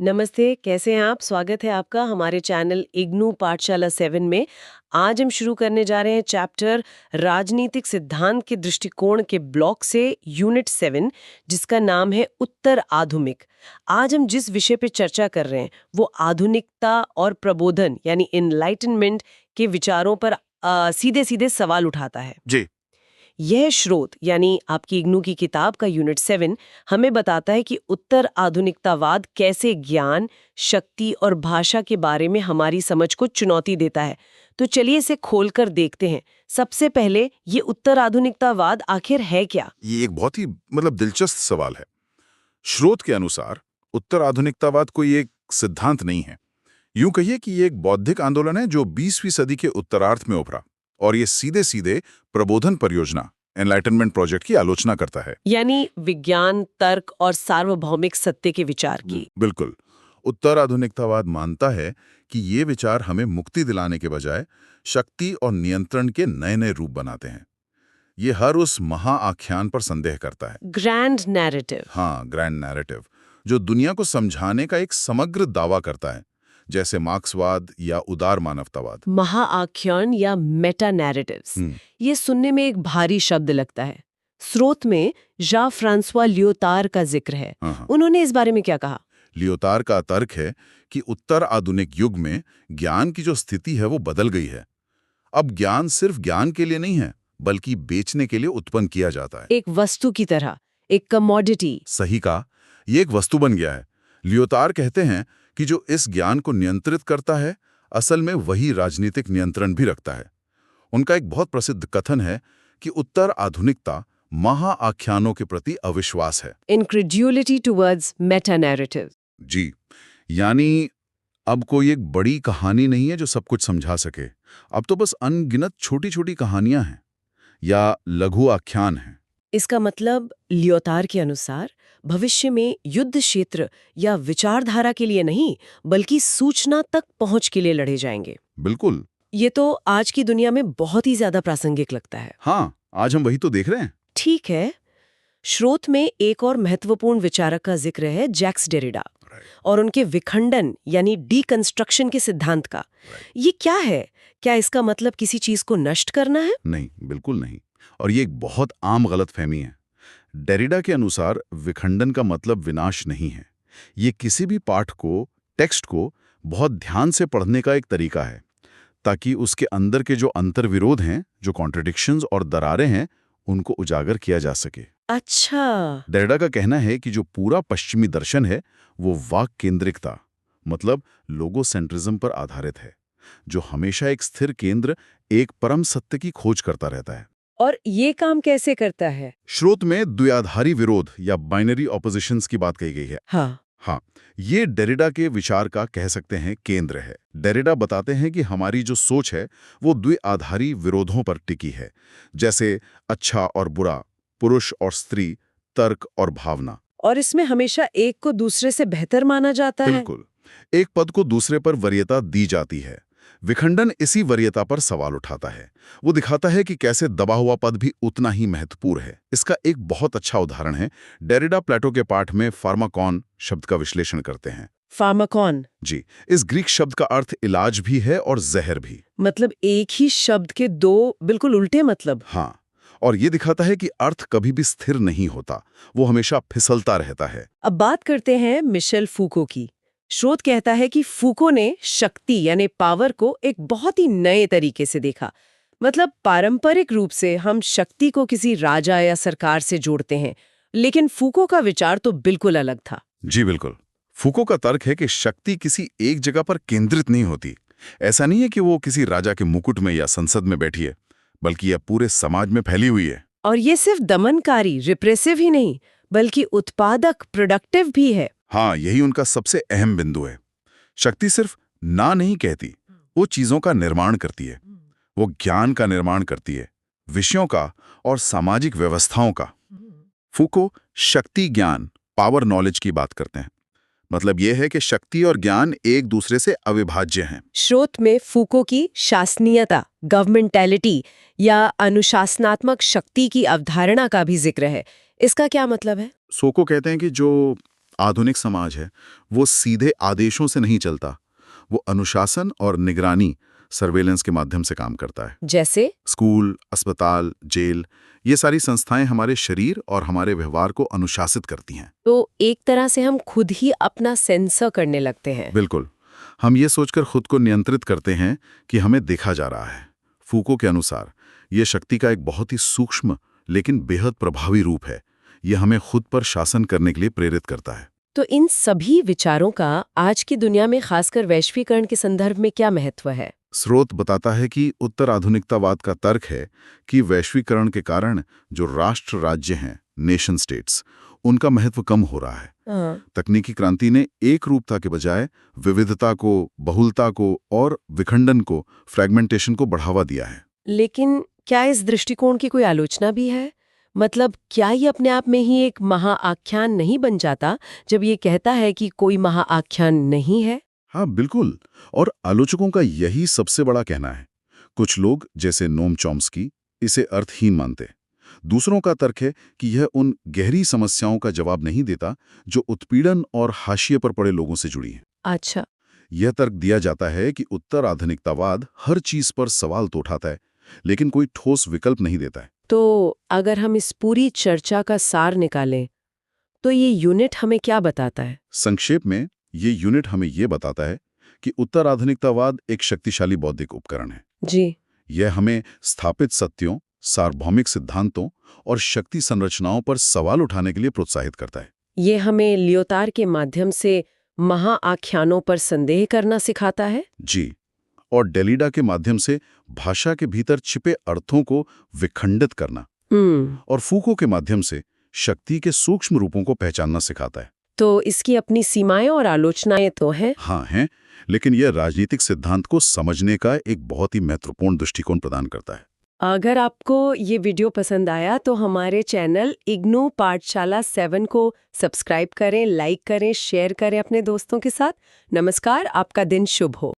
नमस्ते, कैसे हैं आप? स्वागत है आपका हमारे चैनल इग्नू पाठशाला 7 में। आज हम शुरू करने जा रहे हैं चैप्टर राजनीतिक सिद्धांत के दृष्टिकोण के ब्लॉक से यूनिट 7, जिसका नाम है उत्तर आधुनिक। आज हम जिस विषय पे चर्चा कर रहे हैं वो आधुनिकता और प्रबोधन यानी इनलाइटनमेंट के विचारों पर सीधे सीधे सवाल उठाता है। जी। यह स्रोत यानी आपकी इग्नू की किताब का यूनिट 7 हमें बताता है कि उत्तर आधुनिकतावाद कैसे ज्ञान, शक्ति और भाषा के बारे में हमारी समझ को चुनौती देता है। तो चलिए इसे खोलकर देखते हैं। सबसे पहले ये उत्तर आधुनिकतावाद आखिर है क्या? ये एक बहुत ही दिलचस्प सवाल है। स्रोत के अनुसार उत्तर आधुनिकतावाद कोई एक सिद्धांत नहीं है। यूं कहिए कि ये एक बौद्धिक आंदोलन है जो 20वीं सदी के उत्तरार्ध में उभरा, और ये सीधे सीधे प्रबोधन परियोजना एनलाइटनमेंट प्रोजेक्ट की आलोचना करता है। यानी विज्ञान, तर्क और सार्वभौमिक सत्य के विचार की। बिल्कुल। उत्तर आधुनिकतावाद मानता है कि ये विचार हमें मुक्ति दिलाने के बजाय शक्ति और नियंत्रण के नए नए रूप बनाते हैं। ये हर उस महाआख्यान पर संदेह करता है। Grand narrative. हाँ, ग्रैंड नैरेटिव, जो दुनिया को समझाने का एक समग्र दावा करता है, जैसे मार्क्सवाद या उदार मानवतावाद। महाआख्यान या मेटा नैरेटिव्स, ये सुनने में एक भारी शब्द लगता है। स्रोत में जा फ्रांसवा लियोतार का जिक्र है। उन्होंने इस बारे में क्या कहा? लियोतार का तर्क है कि उत्तर आधुनिक युग में ज्ञान की जो स्थिति है वो बदल गई है। अब ज्ञान सिर्फ ज्ञान के लिए नहीं है, बल्कि बेचने के लिए उत्पन्न किया जाता है। एक वस्तु की तरह, एक कमोडिटी। सही कहा, ये एक वस्तु बन गया है। लियोतार कहते हैं कि जो इस ज्ञान को नियंत्रित करता है, असल में वही राजनीतिक नियंत्रण भी रखता है। उनका एक बहुत प्रसिद्ध कथन है कि उत्तर आधुनिकता महाआख्यानों के प्रति अविश्वास है। इनक्रेड्यूलिटी टुवर्ड्स मेटा नैरेटिव। जी, यानी अब कोई एक बड़ी कहानी नहीं है जो सब कुछ समझा सके। अब तो बस अनगिनत छोटी छोटी कहानियां हैं या लघु आख्यान हैं। इसका मतलब लियोतार के अनुसार भविष्य में युद्ध क्षेत्र या विचारधारा के लिए नहीं, बल्कि सूचना तक पहुंच के लिए लड़े जाएंगे। बिल्कुल। ये तो आज की दुनिया में बहुत ही ज्यादा प्रासंगिक लगता है। हाँ, आज हम वही तो देख रहे हैं। ठीक है। स्रोत में एक और महत्वपूर्ण विचारक का जिक्र है, जैक्स डेरिडा, और उनके विखंडन यानी डीकंस्ट्रक्शन के सिद्धांत का। ये क्या है? क्या इसका मतलब किसी चीज को नष्ट करना है? नहीं, बिल्कुल नहीं। और ये एक बहुत आम गलतफहमी है। डेरिडा के अनुसार विखंडन का मतलब विनाश नहीं है। ये किसी भी पाठ को, टेक्स्ट को बहुत ध्यान से पढ़ने का एक तरीका है, ताकि उसके अंदर के जो अंतर्विरोध हैं, जो कॉन्ट्रडिक्शंस और दरारें हैं, उनको उजागर किया जा सके। अच्छा। डेरिडा का कहना है कि जो पूरा पश्चिमी दर्शन है वो वाक केंद्रिकता, मतलब लोगोसेंट्रिज्म पर आधारित है, जो हमेशा एक स्थिर केंद्र, एक परम सत्य की खोज करता रहता है। और ये काम कैसे करता है? स्रोत में द्वयाधारी विरोध या बाइनरी ऑपोजिशंस की बात कही गई है। हाँ, ये डेरिडा के विचार का कह सकते हैं केंद्र है। डेरिडा बताते हैं कि हमारी जो सोच है वो द्विआधारी विरोधों पर टिकी है, जैसे अच्छा और बुरा, पुरुष और स्त्री, तर्क और भावना। और इसमें हमेशा एक को दूसरे से बेहतर माना जाता है। बिल्कुल, एक पद को दूसरे पर वरीयता दी जाती है। विखंडन इसी वरीयता पर सवाल उठाता है। वो दिखाता है कि कैसे दबा हुआ पद भी उतना ही महत्वपूर्ण है। इसका एक बहुत अच्छा उदाहरण है, डेरिडा प्लेटो के पाठ में फार्माकॉन शब्द का विश्लेषण करते हैं। फार्माकॉन? जी, इस ग्रीक शब्द का अर्थ इलाज भी है और जहर भी। मतलब एक ही शब्द के दो बिल्कुल उल्टे मतलब। हाँ, और ये दिखाता है कि अर्थ कभी भी स्थिर नहीं होता, वो हमेशा फिसलता रहता है। अब बात करते हैं मिशेल फूको की। स्रोत कहता है कि फूको ने शक्ति यानी पावर को एक बहुत ही नए तरीके से देखा। मतलब पारंपरिक रूप से हम शक्ति को किसी राजा या सरकार से जोड़ते हैं, लेकिन फूको का विचार तो बिल्कुल अलग था। जी बिल्कुल। फूको का तर्क है कि शक्ति किसी एक जगह पर केंद्रित नहीं होती। ऐसा नहीं है कि वो किसी राजा के मुकुट में या संसद में बैठी है, बल्कि यह पूरे समाज में फैली हुई है। और ये सिर्फ दमनकारी, रिप्रेसिव ही नहीं, बल्कि उत्पादक, प्रोडक्टिव भी है। हाँ, यही उनका सबसे अहम बिंदु है। शक्ति सिर्फ ना नहीं कहती, वो चीजों का निर्माण करती है। वो ज्ञान का निर्माण करती है, विषयों का और सामाजिक व्यवस्थाओं का। फूको शक्ति ज्ञान, पावर नॉलेज की बात करते हैं। मतलब यह है कि शक्ति और ज्ञान एक दूसरे से अविभाज्य हैं। स्रोत में फूको की शासनीयता, गवर्नमेंटैलिटी या अनुशासनात्मक शक्ति की अवधारणा का भी जिक्र है। इसका क्या मतलब है? सोको कहते हैं कि जो आधुनिक समाज है वो सीधे आदेशों से नहीं चलता, वो अनुशासन और निगरानी सर्वेलेंस के माध्यम से काम करता है। जैसे स्कूल, अस्पताल, जेल, ये सारी संस्थाएं हमारे शरीर और हमारे व्यवहार को अनुशासित करती हैं। तो एक तरह से हम खुद ही अपना सेंसर करने लगते हैं। बिल्कुल, हम ये सोचकर खुद को नियंत्रित करते हैं कि हमें देखा जा रहा है। फूको के अनुसार ये शक्ति का एक बहुत ही सूक्ष्म लेकिन बेहद प्रभावी रूप है। ये हमें खुद पर शासन करने के लिए प्रेरित करता है। तो इन सभी विचारों का आज की दुनिया में खासकर वैश्वीकरण के संदर्भ में क्या महत्व है? स्रोत बताता है कि उत्तर आधुनिकतावाद का तर्क है कि वैश्वीकरण के कारण जो राष्ट्र राज्य हैं, नेशन स्टेट्स, उनका महत्व कम हो रहा है। तकनीकी क्रांति ने एक रूपता के बजाय विविधता को, बहुलता को और विखंडन को, फ्रैगमेंटेशन को बढ़ावा दिया है। लेकिन क्या इस दृष्टिकोण की कोई आलोचना भी है? मतलब क्या ये अपने आप में ही एक महाआख्यान नहीं बन जाता जब ये कहता है कि कोई महाआख्यान नहीं है? हाँ बिल्कुल, और आलोचकों का यही सबसे बड़ा कहना है। कुछ लोग जैसे नोम चॉम्स्की इसे अर्थहीन मानते। दूसरों का तर्क है कि यह उन गहरी समस्याओं का जवाब नहीं देता जो उत्पीड़न और हाशिए पर पड़े लोगों से जुड़ी हैं। अच्छा। यह तर्क दिया जाता है कि उत्तर आधुनिकतावाद हर चीज पर सवाल तो उठाता है, लेकिन कोई ठोस विकल्प नहीं देता है। तो अगर हम इस पूरी चर्चा का सार निकालें, तो ये यूनिट हमें क्या बताता है? संक्षेप में ये यूनिट हमें ये बताता है कि उत्तर आधुनिकतावाद एक शक्तिशाली बौद्धिक उपकरण है। जी। यह हमें स्थापित सत्यों, सार्वभौमिक सिद्धांतों और शक्ति संरचनाओं पर सवाल उठाने के लिए प्रोत्साहित करता है। ये हमें लियोतार के माध्यम से महाआख्यानों पर संदेह करना सिखाता है। जी, और डेलिडा के माध्यम से भाषा के भीतर छिपे अर्थों को विखंडित करना, और फूको के माध्यम से शक्ति के सूक्ष्म रूपों को पहचानना सिखाता है। तो इसकी अपनी सीमाएं और आलोचनाएं तो हैं। हाँ हैं, लेकिन यह राजनीतिक सिद्धांत को समझने का एक बहुत ही महत्वपूर्ण दृष्टिकोण प्रदान करता है। अगर आपको ये वीडियो पसंद आया तो हमारे चैनल इग्नू पाठशाला 7 को सब्सक्राइब करें, लाइक करें, शेयर करें अपने दोस्तों के साथ। नमस्कार, आपका दिन शुभ हो।